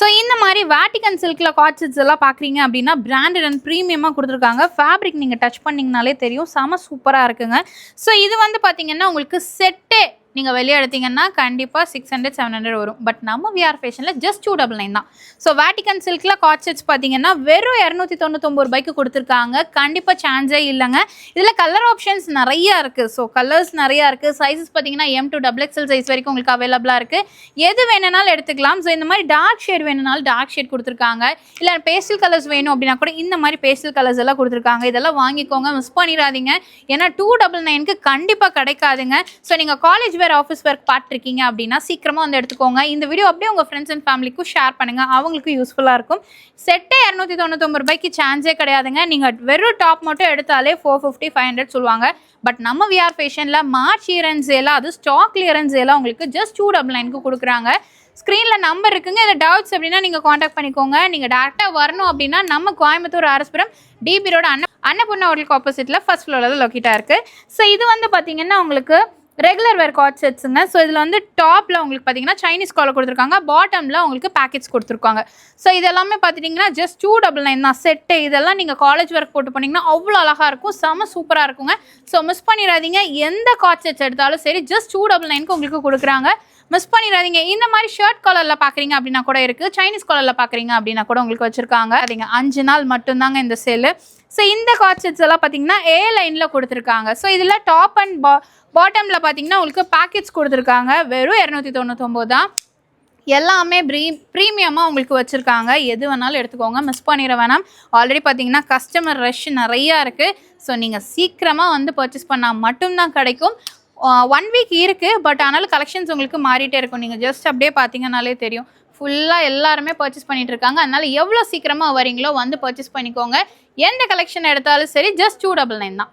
So இந்த மாதிரி Vatican சில்கில் God sets எல்லாம் பார்க்குறீங்க அப்படின்னா பிராண்டட் அண்ட் ப்ரீமியமாக கொடுத்துருக்காங்க. ஃபேப்ரிக் நீங்கள் டச் பண்ணிங்கனாலே தெரியும், செம சூப்பராக இருக்குங்க. ஸோ இது வந்து பார்த்தீங்கன்னா உங்களுக்கு செட்டே நீங்கள் வெளியே எடுத்தீங்கன்னா கண்டிப்பாக 600-700 வரும். பட் நம்ம விஆர் ஃபேஷனில் ஜஸ்ட் 299 தான். ஸோ வேட்டிகன் சில்கில் காட் செட்ஸ் பார்த்தீங்கன்னா வெறும் 299 ரூபாய்க்கு கொடுத்துருக்காங்க. கண்டிப்பாக சான்ஸே இல்லைங்க. இதில் கலர் ஆப்ஷன்ஸ் நிறையா இருக்குது. ஸோ கலர்ஸ் நிறையா இருக்குது. சைஸஸ் பார்த்தீங்கன்னா M to XXL சைஸ் வரைக்கும் உங்களுக்கு அவைலபிளாக இருக்குது. எது வேணுனாலும் எடுத்துக்கலாம். ஸோ இந்த மாதிரி டார்க் ஷேட் வேணுனாலும் டார்க் ஷேட் கொடுத்துருக்காங்க. இல்லை பேஸ்டல் கலர்ஸ் வேணும் அப்படின்னா கூட இந்த மாதிரி பேஸ்டல் கலர்ஸ் எல்லாம் கொடுத்துருக்காங்க. இதெல்லாம் வாங்கிக்கோங்க, மிஸ் பண்ணிடாதீங்க. ஏன்னா 299க்கு கண்டிப்பாக கிடைக்காதுங்க. ஸோ நீங்கள் காலேஜ் வேர் ஆஃபீஸ் ஒர்க் பார்த்துருக்கீங்க அப்படின்னா சீக்கிரமாக வந்து எடுத்துக்கோங்க. இந்த வீடியோ அப்படியே உங்கள் ஃப்ரெண்ட்ஸ் அண்ட் ஃபேமிலிக்கும் ஷேர் பண்ணுங்கள், அவங்களுக்கும் யூஸ்ஃபுல்லாக இருக்கும். செட்டே 299 ரூபாய்க்கு சான்ஸே கிடையாதுங்க. நீங்கள் வெறும் டாப் மட்டும் எடுத்தாலே 450-500 சொல்லுவாங்க. பட் நம்ம விஆர் ஃபேஷனில் மார்ச் இயரன்ஸ் எல்லாம், அது ஸ்டாக் கிளியரன்ஸ் எல்லாம் உங்களுக்கு ஜஸ்ட் 299க்கு கொடுக்குறாங்க. ஸ்க்ரீனில் நம்பர் இருக்குங்க. இதில் டவுட்ஸ் அப்படின்னா நீங்கள் காண்டாக்ட் பண்ணிக்கோங்க. நீங்கள் டேரெக்டாக வரணும் அப்படின்னா நம்ம கோயம்புத்தூர் ஆர்எஸ்புரம் டிபி ரோடு அன்னபூர்ணா ஹோட்டலுக்கு ஆப்போசிட்டில் ஃபர்ஸ்ட் ஃப்ளோரில் லொக்கேட்டாக இருக்குது. ஸோ இது வந்து பார்த்தீங்கன்னா உங்களுக்கு ரெகுலர் வேர் காட் செட்ஸுங்க. ஸோ இதில் வந்து டாப்பில் உங்களுக்கு பார்த்தீங்கன்னா சைனீஸ் காலர் கொடுத்துருக்காங்க, பாட்டமில் உங்களுக்கு பேக்கெட்ஸ் கொடுத்துருக்காங்க. ஸோ இதெல்லாமே பார்த்துட்டிங்கன்னா ஜஸ்ட் 299 தான் செட்டு. இதெல்லாம் நீங்கள் காலேஜ் ஒர்க் போட்டு போனீங்கன்னா அவ்வளோ அழகாக இருக்கும், செம சூப்பராக இருக்குங்க. ஸோ மிஸ் பண்ணிடாதீங்க. எந்த காட் செட்ஸ் எடுத்தாலும் சரி ஜஸ்ட் 299க்கு உங்களுக்கு கொடுக்குறாங்க, மிஸ் பண்ணிடாதீங்க. இந்த மாதிரி ஷர்ட் கலரில் பார்க்குறீங்க அப்படின்னா கூட இருக்குது, சைனீஸ் கலரில் பார்க்குறீங்க அப்படின்னா கூட உங்களுக்கு வச்சுருக்காங்க. அதுங்க 5 நாள் மட்டும்தாங்க இந்த சேலு. ஸோ இந்த காட் செட்ஸ் எல்லாம் பார்த்தீங்கன்னா A லைனில் கொடுத்துருக்காங்க. ஸோ இதில் டாப் அண்ட் பாட்டமில் பார்த்தீங்கன்னா உங்களுக்கு பேக்கெட்ஸ் கொடுத்துருக்காங்க. வெறும் 299 தான். எல்லாமே ப்ரீமியமாக உங்களுக்கு வச்சுருக்காங்க. எது வேணாலும் எடுத்துக்கோங்க, மிஸ் பண்ணிட வேணாம். ஆல்ரெடி பார்த்தீங்கன்னா கஸ்டமர் ரஷ் நிறையா இருக்குது. ஸோ நீங்கள் சீக்கிரமாக வந்து பர்ச்சேஸ் பண்ணால் மட்டும்தான் கிடைக்கும். 1 வீக் இருக்குது, பட் ஆனாலும் கலெக்ஷன்ஸ் உங்களுக்கு மாறிட்டே இருக்கும். நீங்கள் ஜஸ்ட் அப்படியே பார்த்தீங்கன்னாலே தெரியும், ஃபுல்லாக எல்லாருமே பர்ச்சேஸ் பண்ணிட்டு இருக்காங்க. அதனால் எவ்வளோ சீக்கிரமாக வரீங்களோ வந்து பர்ச்சேஸ் பண்ணிக்கோங்க. எந்த கலெக்ஷன் எடுத்தாலும் சரி ஜஸ்ட் 299 தான்.